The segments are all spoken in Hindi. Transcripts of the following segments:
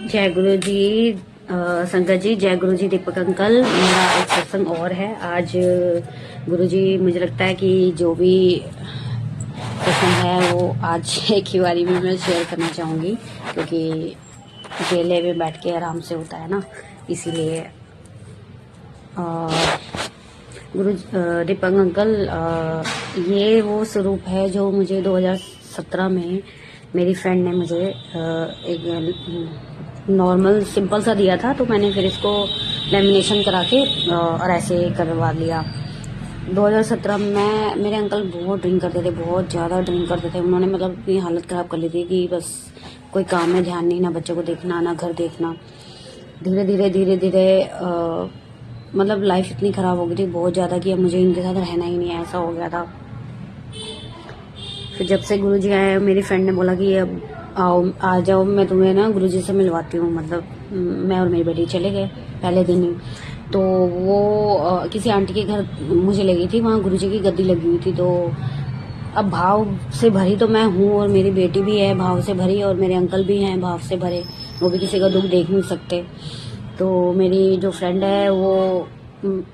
जय गुरु जी संगत जी, जय गुरु जी दीपक अंकल। मेरा एक सत्संग और है आज। गुरु जी, मुझे लगता है कि जो भी सत्संग है वो आज एक ही बारी में मैं शेयर करना चाहूँगी, क्योंकि अकेले में बैठ के आराम से होता है ना, इसीलिए। गुरु दीपक अंकल, ये वो स्वरूप है जो मुझे 2017 में मेरी फ्रेंड ने मुझे एक नॉर्मल सिंपल सा दिया था, तो मैंने फिर इसको लेमिनेशन करा के और ऐसे करवा लिया। 2017 में मेरे अंकल बहुत ड्रिंक करते थे, बहुत ज़्यादा ड्रिंक करते थे। उन्होंने मतलब अपनी हालत ख़राब कर ली थी कि बस कोई काम में ध्यान नहीं, ना बच्चों को देखना, ना घर देखना। धीरे धीरे मतलब लाइफ इतनी ख़राब हो गई थी बहुत ज़्यादा कि अब मुझे इनके साथ रहना ही नहीं है, ऐसा हो गया था। फिर जब से गुरुजी आए, मेरी फ्रेंड ने बोला कि अब आओ, आ जाओ, मैं तुम्हें ना गुरुजी से मिलवाती हूँ। मतलब मैं और मेरी बेटी चले गए पहले दिन ही। तो वो किसी आंटी के घर मुझे ले गई थी, वहाँ गुरुजी की गद्दी लगी हुई थी। तो अब भाव से भरी तो मैं हूँ, और मेरी बेटी भी है भाव से भरी, और मेरे अंकल भी हैं भाव से भरे। वो भी किसी का दुख देख नहीं सकते। तो मेरी जो फ्रेंड है वो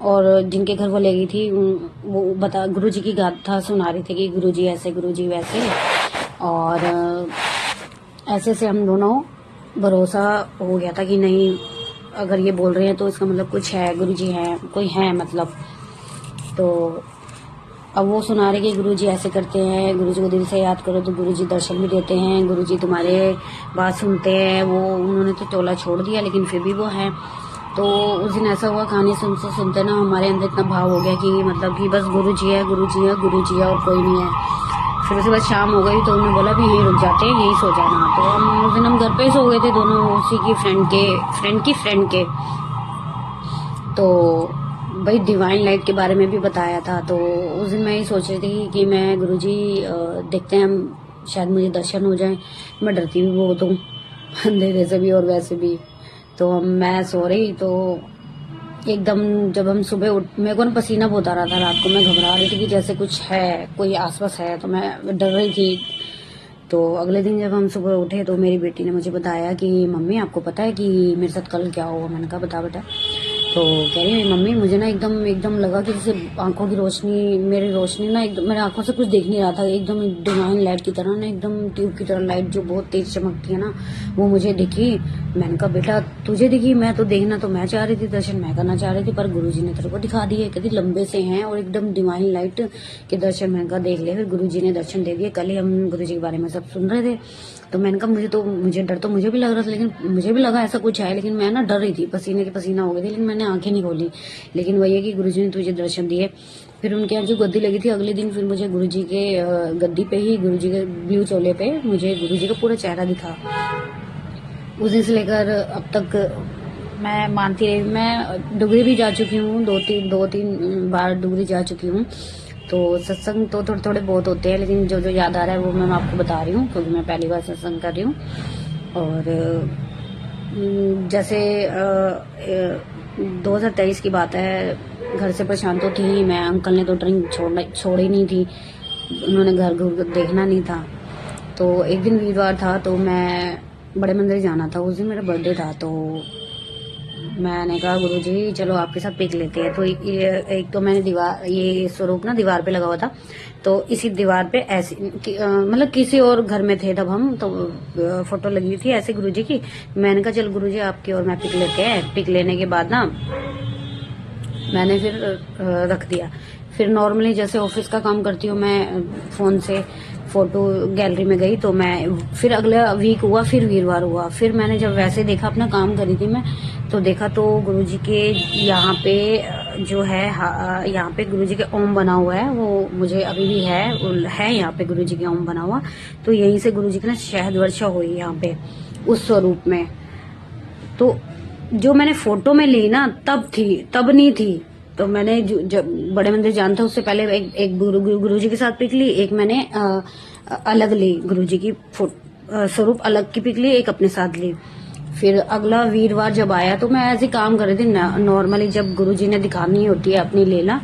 और जिनके घर वो ले गई थी, वो गुरुजी की गाथा सुना रही थी कि गुरुजी ऐसे, गुरुजी वैसे। और ऐसे से हम दोनों भरोसा हो गया था कि नहीं, अगर ये बोल रहे हैं तो इसका मतलब कुछ है, गुरुजी हैं, कोई है मतलब। तो अब वो सुना रहे कि गुरुजी ऐसे करते हैं, गुरुजी को दिल से याद करो तो गुरुजी दर्शन भी देते हैं, गुरुजी तुम्हारे बात सुनते हैं। वो उन्होंने तो टोला छोड़ दिया, लेकिन फिर भी वो हैं। तो उस दिन ऐसा हुआ, कहानी सुनते सुनते ना हमारे अंदर इतना भाव हो गया कि मतलब कि बस गुरुजी है, गुरुजी है, गुरुजी है, और कोई नहीं है। फिर उसके बाद शाम हो गई तो उन्होंने बोला भी यहीं रुक जाते हैं, यहीं सो जाना। तो हम उस दिन हम घर पे ही सो गए थे दोनों, उसी की फ्रेंड के। तो भाई डिवाइन लाइट के बारे में भी बताया था। तो उस दिन मैं ये सोच रही थी कि मैं गुरुजी देखते हैं, हम शायद मुझे दर्शन हो जाए। मैं डरती भी बहुत हूँ अंधेरे से भी और वैसे भी। तो मैं सो रही, तो एकदम जब हम सुबह उठ, मेरे को ना पसीना बहुत आ रहा था रात को। मैं घबरा रही थी कि जैसे कुछ है, कोई आसपास है, तो मैं डर रही थी। तो अगले दिन जब हम सुबह उठे तो मेरी बेटी ने मुझे बताया कि मम्मी आपको पता है कि मेरे साथ कल क्या हुआ। मैंने कहा बता बेटा। तो कह रही है मम्मी मुझे ना एकदम लगा कि जैसे आंखों की रोशनी, मेरी रोशनी ना एकदम मेरे आंखों से कुछ दिख नहीं रहा था, एकदम डिवाइन लाइट की तरह ना, एकदम ट्यूब की तरह लाइट जो बहुत तेज चमकती है ना, वो मुझे दिखी। मैंने कहा बेटा तुझे दिखी? मैं तो देखना तो मैं चाह रही थी, दर्शन मैं करना चाह रही थी, पर गुरुजी ने तेरे को दिखा दिए। कहती लंबे से हैं और एकदम डिवाइन लाइट के दर्शन। मैंने कहा देख ले। फिर गुरुजी ने दर्शन दे दिए। कल ही हम गुरुजी के बारे में सब सुन रहे थे। तो मैंने कहा मुझे डर तो मुझे भी लग रहा था, लेकिन मुझे भी लगा ऐसा कुछ है, लेकिन मैं ना डर रही थी, पसीने के पसीना हो गई थी, लेकिन मैंने आंखें नहीं खोली। लेकिन वही है कि गुरुजी ने तुझे दर्शन दिए। फिर उनके यहाँ जो गद्दी लगी थी, अगले दिन फिर मुझे गुरुजी के गद्दी पे ही, गुरुजी के ब्लू चोले पे मुझे गुरुजी का पूरा चेहरा दिखा। उस दिन से लेकर अब तक मैं मानती रही। मैं डुगरी भी जा चुकी हूँ, दो तीन बार डुगरी जा चुकी हूँ। तो सत्संग तो थोड़े थोड़े बहुत होते हैं, लेकिन जो जो याद आ रहा है वो मैं आपको बता रही हूँ, क्योंकि मैं पहली बार सत्संग कर रही हूँ। और जैसे 2023 की बात है, घर से परेशान तो थी मैं। अंकल ने तो ड्रिंक छोड़ी नहीं थी, उन्होंने घर देखना नहीं था। तो एक दिन वीरवार था, तो मैं बड़े मंदिर जाना था। उस दिन मेरा बर्थडे था। तो मैंने कहा गुरुजी चलो आपके साथ पिक लेते हैं। तो एक तो मैंने ये स्वरूप ना दीवार पे लगा हुआ था। तो इसी दीवार पे ऐसी मतलब किसी और घर में थे तब हम, तो फोटो लगी हुई थी ऐसे गुरुजी की। मैंने कहा चल गुरुजी आपकी और मैं पिक लेते हैं। पिक लेने के बाद ना मैंने फिर रख दिया। फिर नॉर्मली जैसे ऑफिस का काम करती हूँ मैं, फोन से फोटो गैलरी में गई। तो मैं फिर अगला वीक हुआ, फिर वीरवार हुआ। फिर मैंने जब वैसे देखा, अपना काम करी थी मैं, तो देखा तो गुरुजी के यहाँ पे जो है, यहाँ पे गुरुजी के ओम बना हुआ है, वो मुझे अभी भी है यहाँ पे गुरुजी के ओम बना हुआ। तो यहीं से गुरुजी की ना शहद वर्षा हुई यहाँ पे उस स्वरूप में। तो जो मैंने फोटो में ली ना तब नहीं थी। तो मैंने जब बड़े मंदिर जाना था उससे पहले एक गुरुजी के साथ पिक ली, एक मैंने अलग ली, गुरुजी की स्वरूप अलग की पिक ली, एक अपने साथ ली। फिर अगला वीरवार जब आया तो मैं ऐसे काम कर रही थी नॉर्मली, जब गुरुजी ने दिखानी होती है अपनी लीला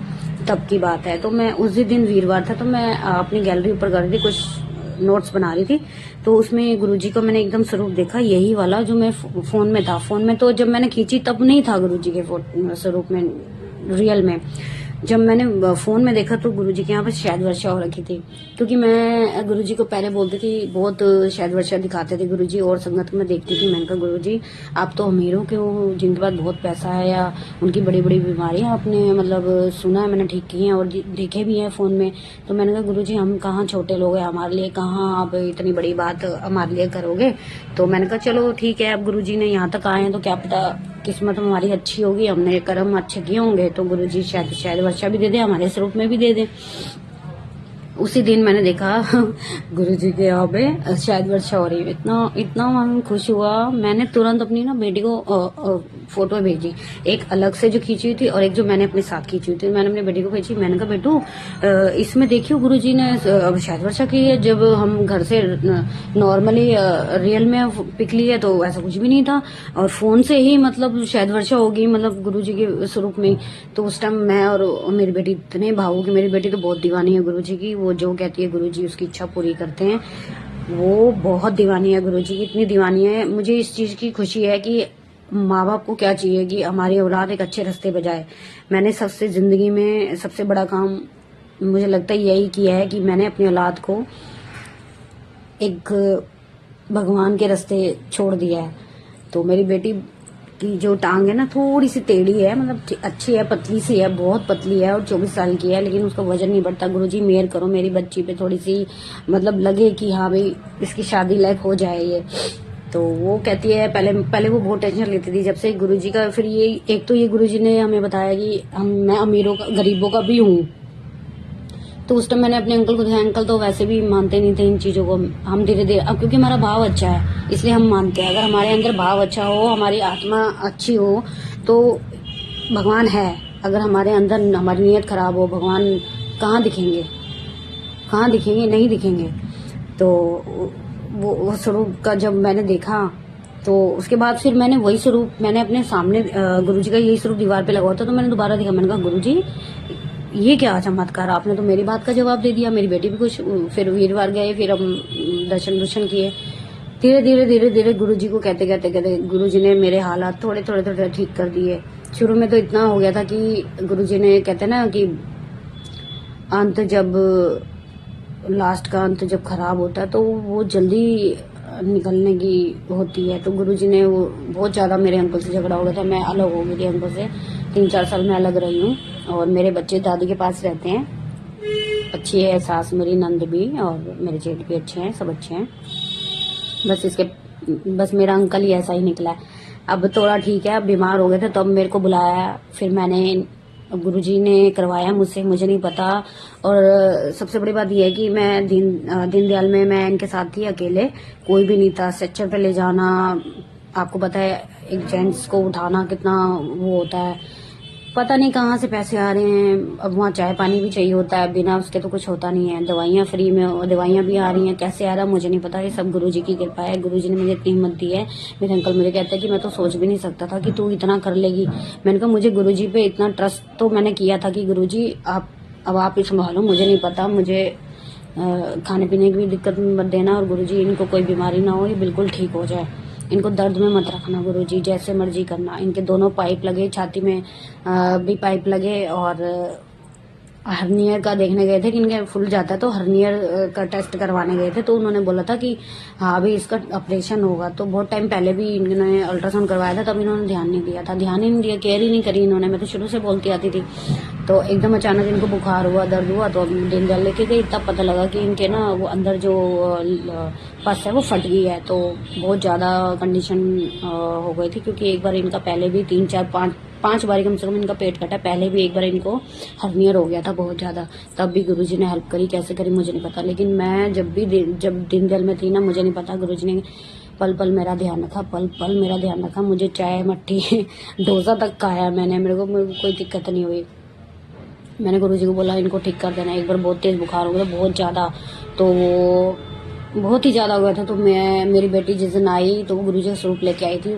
तब की बात है। तो मैं उसी दिन वीरवार था, तो मैं अपनी गैलरी ऊपर कर रही थी, कुछ नोट्स बना रही थी। तो उसमें गुरुजी का मैंने एकदम स्वरूप देखा, यही वाला जो मैं फोन में था। फोन में तो जब मैंने खींची तब नहीं था गुरुजी के स्वरूप में, रियल में। जब मैंने फोन में देखा तो गुरुजी के यहाँ पे शहद वर्षा हो रखी थी, क्योंकि मैं गुरुजी को पहले बोलती थी, बहुत शहद वर्षा दिखाते थे गुरुजी, और संगत में देखती थी। मैंने कहा गुरुजी आप तो अमीर हो, क्यों जिनके पास बहुत पैसा है या उनकी बड़ी बड़ी बीमारियां आपने मतलब सुना है, मैंने ठीक की हैं और देखे भी हैं फोन में। तो मैंने कहा गुरुजी हम कहाँ छोटे लोग हैं, हमारे लिए कहाँ आप इतनी बड़ी बात हमारे लिए करोगे। तो मैंने कहा चलो ठीक है, अब गुरुजी ने यहाँ तक आए हैं तो क्या पता किस्मत हमारी अच्छी होगी, हमने कर्म अच्छे किए होंगे तो गुरुजी शायद वर्षा भी दे दे, हमारे स्वरूप में भी दे दे। उसी दिन मैंने देखा गुरुजी के यहाँ पे शायद वर्षा हो रही है। इतना इतना मन खुश हुआ, मैंने तुरंत अपनी ना बेटी को फोटो भेजी, एक अलग से जो खींची हुई थी और एक जो मैंने अपने साथ खींची हुई थी। मैंने अपनी बेटी को भेजी, मैंने कहा बेटू इसमें देखियो गुरुजी ने अब शायद वर्षा की है। जब हम घर से नॉर्मली रियल में पिक ली है तो ऐसा कुछ भी नहीं था, और फोन से ही मतलब शायद वर्षा होगी, मतलब गुरुजी के स्वरूप में। तो उस टाइम मैं और मेरी बेटी इतने भावुक, मेरी बेटी तो बहुत दीवानी है गुरुजी की, वो जो कहती है गुरुजी उसकी इच्छा पूरी करते हैं। वो बहुत दीवानी है गुरुजी की, इतनी दीवानी है। मुझे इस चीज की खुशी है कि माँ बाप को क्या चाहिए कि हमारी औलाद एक अच्छे रास्ते पे जाए। मैंने सबसे जिंदगी में सबसे बड़ा काम मुझे लगता है यही किया है कि मैंने अपनी औलाद को एक भगवान के रास्ते छोड़ दिया है। तो मेरी बेटी की जो टांग है ना थोड़ी सी टेढ़ी है, मतलब अच्छी है, पतली सी है, बहुत पतली है, और 24 साल की है, लेकिन उसका वजन नहीं बढ़ता। गुरुजी मेहर करो मेरी बच्ची पे, थोड़ी सी मतलब लगे कि हाँ भाई इसकी शादी लायक हो जाए ये। तो वो कहती है, पहले वो बहुत टेंशन लेती थी जब से गुरुजी का, फिर ये एक तो ये गुरुजी ने हमें बताया कि मैं अमीरों का गरीबों का भी हूँ। तो उस टाइम मैंने अपने अंकल को दिखाया, अंकल तो वैसे भी मानते नहीं थे इन चीजों को। हम धीरे धीरे, अब क्योंकि हमारा भाव अच्छा है इसलिए हम मानते हैं। अगर हमारे अंदर भाव अच्छा हो, हमारी आत्मा अच्छी हो तो भगवान है। अगर हमारे अंदर हमारी नीयत खराब हो, भगवान कहाँ दिखेंगे, कहाँ दिखेंगे, नहीं दिखेंगे। तो वो स्वरूप का जब मैंने देखा तो उसके बाद फिर मैंने वही स्वरूप मैंने अपने सामने गुरुजी का यही स्वरूप दीवार पे लगा हुआ था। तो मैंने दोबारा देखा, मैंने कहा गुरुजी ये क्या चमत्कार, आपने तो मेरी बात का जवाब दे दिया। मेरी बेटी भी कुछ, फिर वीरवार गए, फिर हम दर्शन किए। धीरे धीरे धीरे धीरे गुरुजी को कहते कहते गुरुजी ने मेरे हालात थोड़े थोड़े थोड़े ठीक कर दिए। शुरू में तो इतना हो गया था कि गुरुजी ने कहते ना कि अंत जब लास्ट का अंत जब खराब होता है तो वो जल्दी निकलने की होती है। तो गुरुजी ने वो बहुत ज्यादा मेरे अंकल से झगड़ा हो गया था, मैं अलग हो गई थी अंकल से, 3-4 साल में अलग रही हूँ। और मेरे बच्चे दादी के पास रहते हैं, अच्छी है सास मेरी, नंद भी, और मेरे जेठ भी अच्छे हैं, सब अच्छे हैं। बस मेरा अंकल ही ऐसा ही निकला है। अब थोड़ा ठीक है, अब बीमार हो गए थे तो अब मेरे को बुलाया, फिर मैंने गुरुजी ने करवाया मुझसे, मुझे नहीं पता। और सबसे बड़ी बात यह है कि मैं दीनदयाल में मैं इनके साथ थी अकेले, कोई भी नहीं था। स्ट्रेचर पे ले जाना, आपको पता है एक जेंट्स को उठाना कितना वो होता है, पता नहीं कहाँ से पैसे आ रहे हैं। अब वहाँ चाय पानी भी चाहिए होता है, बिना उसके तो कुछ होता नहीं है। दवाइयाँ फ्री में, और दवाइयाँ भी आ रही हैं, कैसे आ रहा है मुझे नहीं पता। ये सब गुरुजी की कृपा है, गुरुजी ने मुझे इतनी हिम्मत दी है। मेरे अंकल मुझे कहते हैं कि मैं तो सोच भी नहीं सकता था कि तू इतना कर लेगी। मैंने कहा मुझे गुरुजी पे इतना ट्रस्ट तो मैंने किया था कि गुरुजी आप ही संभालो, मुझे नहीं पता, मुझे खाने पीने की भी दिक्कत मत देना, और गुरुजी इनको कोई बीमारी ना हो, ये बिल्कुल ठीक हो जाए। इनको दर्द में मत रखना गुरुजी, जैसे मर्जी करना। इनके दोनों पाइप लगे, छाती में भी पाइप लगे, और हर्नियर का देखने गए थे कि इनके फूल जाता है, तो हर्नियर का टेस्ट करवाने गए थे। तो उन्होंने बोला था कि हाँ अभी इसका ऑपरेशन होगा। तो बहुत टाइम पहले भी इन्होंने अल्ट्रासाउंड करवाया था, तब इन्होंने ध्यान नहीं दिया था, ध्यान ही नहीं दिया, केयर ही नहीं करी इन्होंने। मैं तो शुरू से बोलती आती थी। तो एकदम अचानक इनको बुखार हुआ, दर्द हुआ, तो दीनदयाल लेके गई, तब पता लगा कि इनके ना वो अंदर जो पस है वो फट गई है। तो बहुत ज़्यादा कंडीशन हो गई थी, क्योंकि एक बार इनका पहले भी 3-4-5 बार कम से कम इनका पेट कटा। पहले भी एक बार इनको हर्नियर हो गया था बहुत ज़्यादा, तब भी गुरुजी ने हेल्प करी, कैसे करी मुझे नहीं पता। लेकिन मैं जब दीनदयाल में थी ना, मुझे नहीं पता, गुरुजी ने पल पल मेरा ध्यान रखा, पल पल मेरा ध्यान रखा। मुझे चाय मट्ठी डोसा तक खाया मैंने, मेरे को कोई दिक्कत नहीं हुई। मैंने गुरुजी को बोला इनको ठीक कर देना। एक बार बहुत तेज बुखार हो गया, बहुत ज़्यादा, तो वो बहुत ही ज़्यादा हो गया था। तो मेरी बेटी जिस दिन आई तो वो गुरुजी का स्वरूप लेके आई थी,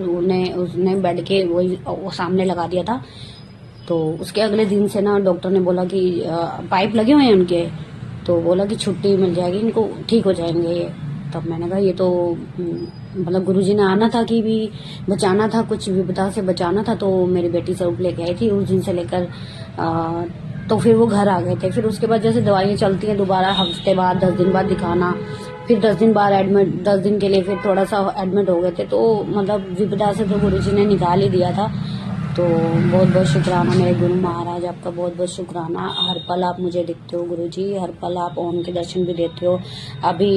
उसने बेड के वो सामने लगा दिया था। तो उसके अगले दिन से ना डॉक्टर ने बोला कि पाइप लगे हुए हैं उनके, तो बोला कि छुट्टी मिल जाएगी इनको, ठीक हो जाएंगे ये। तब मैंने कहा ये तो मतलब गुरुजी ने आना था कि भी बचाना था, कुछ विपदा से बचाना था। तो मेरी बेटी स्वरूप लेके आई थी, उस दिन से लेकर तो फिर वो घर आ गए थे। फिर उसके बाद जैसे दवाइयाँ चलती हैं, दोबारा हफ्ते बाद 10 दिन बाद दिखाना, फिर 10 दिन बाद एडमिट, 10 दिन के लिए फिर थोड़ा सा एडमिट हो गए थे। तो मतलब विपदा से तो गुरुजी ने निकाल ही दिया था। तो बहुत बहुत शुक्राना मेरे गुरु महाराज, आपका बहुत बहुत शुक्राना। हर पल आप मुझे दिखते हो गुरुजी, हर पल आप ओम के दर्शन भी देते हो। अभी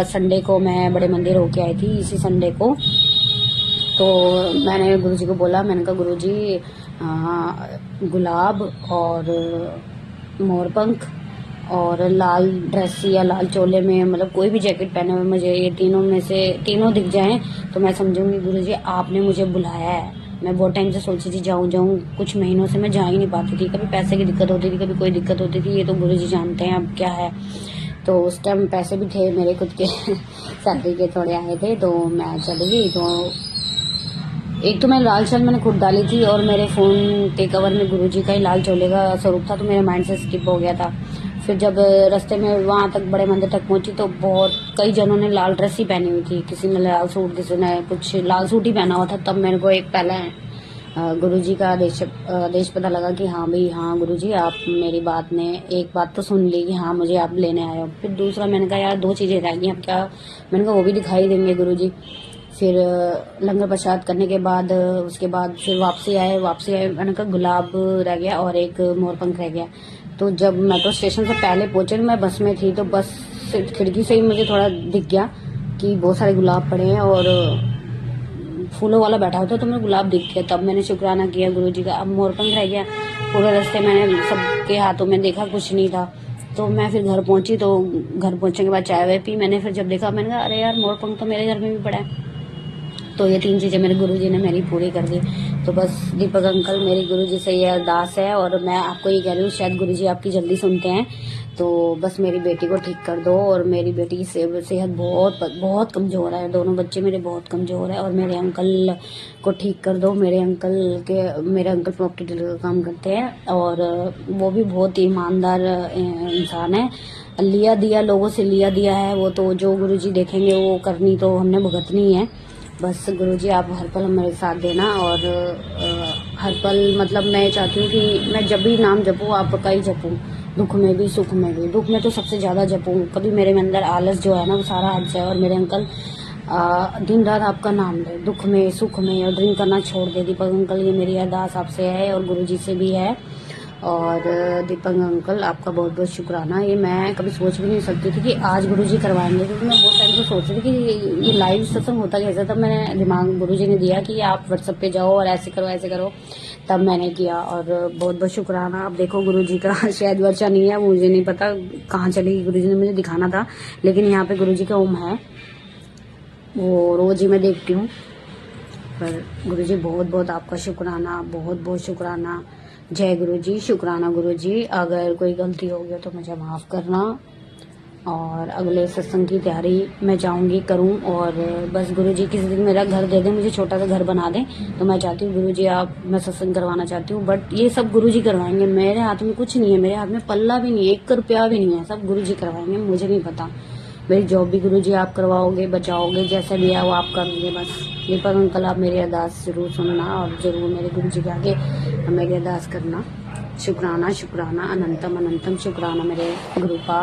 संडे को मैं बड़े मंदिर होके आई थी, इसी संडे को। तो मैंने गुरुजी को बोला, मैंने कहा गुरुजी गुलाब और मोरपंख और लाल ड्रेस या लाल चोले में, मतलब कोई भी जैकेट पहने हुए मुझे ये तीनों में से तीनों दिख जाएं तो मैं समझूंगी गुरुजी आपने मुझे बुलाया है। मैं बहुत टाइम से सोची थी जाऊं, कुछ महीनों से मैं जा ही नहीं पाती थी। कभी पैसे की दिक्कत होती थी, कभी कोई दिक्कत होती थी, ये तो गुरुजी जानते हैं अब क्या है। तो उस टाइम पैसे भी थे मेरे खुद के सैलरी के थोड़े आए थे, तो मैं चली गई। तो एक तो मैं लाल शर्ट मैंने खुद डाली थी और मेरे फ़ोन के कवर में गुरुजी का ही लाल चोले का स्वरूप था, तो मेरे माइंड से स्किप हो गया था। फिर जब रास्ते में वहाँ तक बड़े मंदिर तक पहुंची तो बहुत कई जनों ने लाल ड्रेस ही पहनी हुई थी, किसी ने लाल सूट, किसी ने कुछ लाल सूट ही पहना हुआ था। तब मेरे को एक पहले गुरुजी का आदेश पता लगा कि हाँ भाई, हाँ गुरुजी आप मेरी बात ने एक बात तो सुन ली कि हाँ मुझे आप लेने आए हो। फिर दूसरा मैंने कहा यार 2 चीज़ें रह गई, अब क्या, मैंने कहा वो भी दिखाई देंगे गुरुजी। फिर लंगर प्रसाद करने के बाद उसके बाद फिर वापसी आए, मैंने कहा गुलाब रह गया और एक मोरपंख रह गया। तो जब मेट्रो स्टेशन से पहले पहुंचे, मैं बस में थी, तो बस से खिड़की से ही मुझे थोड़ा दिख गया कि बहुत सारे गुलाब पड़े हैं और फूलों वाला बैठा होता, तो मुझे गुलाब दिख गया। तब मैंने शुक्राना किया गुरुजी का। अब मोरपंख रह गया। पूरे रास्ते मैंने सबके हाथों में देखा, कुछ नहीं था। तो मैं फिर घर पहुंची, तो घर पहुंचने के बाद चाय वाय पी मैंने। फिर जब देखा मैंने कहा अरे यार मोरपंख तो मेरे घर में भी पड़ा है। तो ये 3 चीज़ें मेरे गुरुजी ने मेरी पूरी कर दी। तो बस दीपक अंकल, मेरी गुरुजी से ये अरदास है और मैं आपको ये कह रही हूँ, शायद गुरुजी आपकी जल्दी सुनते हैं, तो बस मेरी बेटी को ठीक कर दो। और मेरी बेटी की सेहत बहुत बहुत कमज़ोर है, दोनों बच्चे मेरे बहुत कमज़ोर है। और मेरे अंकल को ठीक कर दो। मेरे अंकल प्रॉपर्टी डीलर का काम करते हैं और वो भी बहुत ईमानदार इंसान है। लिया दिया लोगों से लिया दिया है वो, तो जो गुरुजी देखेंगे वो करनी तो हमने भुगतनी है। बस गुरुजी आप हर पल मेरे साथ देना। और हर पल मतलब मैं चाहती हूँ कि मैं जब भी नाम जपूँ आपका ही जपूँ, दुख में भी सुख में भी। दुख में तो सबसे ज़्यादा जपूँ, कभी मेरे में अंदर आलस जो है ना वो सारा हट जाए। और मेरे अंकल दिन रात आपका नाम ले, दुख में सुख में, और ड्रिंक करना छोड़ दे। दीपक अंकल ये मेरी अरदास आपसे है और गुरुजी से भी है। और दीपक अंकल आपका बहुत बहुत शुक्राना। ये मैं कभी सोच भी नहीं सकती थी कि आज गुरुजी करवाएंगे, क्योंकि मैं बहुत टाइम से सोच रही थी कि ये लाइव सत्संग होता कैसे। तब मैंने दिमाग गुरुजी ने दिया कि आप व्हाट्सएप पे जाओ और ऐसे करो, तब मैंने किया। और बहुत बहुत शुक्राना। अब देखो गुरुजी का शायद वर्षा नहीं है, मुझे नहीं पता कहाँ चली, गुरुजी ने मुझे दिखाना था, लेकिन यहाँ पे गुरुजी का ओम है, वो रोज ही मैं देखती हूँ। पर गुरुजी बहुत बहुत आपका शुक्राना, बहुत बहुत शुक्राना। जय गुरुजी, शुक्राना गुरुजी। अगर कोई गलती हो गई तो मुझे माफ़ करना। और अगले सत्संग की तैयारी मैं चाहूँगी करूँ। और बस गुरुजी किसी दिन मेरा घर दे दें, मुझे छोटा सा घर बना दें, तो मैं चाहती हूँ गुरुजी आप, मैं सत्संग करवाना चाहती हूँ। बट ये सब गुरुजी करवाएंगे, मेरे हाथ में कुछ नहीं है, मेरे हाथ में पल्ला भी नहीं है, 1 रुपया भी नहीं है, सब गुरुजी करवाएंगे। मुझे नहीं पता, मेरी जॉब भी गुरुजी आप करवाओगे, बचाओगे, जैसा भी है वो आप कर देंगे। बस दीपक अंकल आप मेरी अरदास जरूर सुनना और ज़रूर मेरे गुरुजी के आगे मेरी अरदास करना। शुक्राना शुक्राना, अनंतम अनंतम शुक्राना मेरे गुरुपा।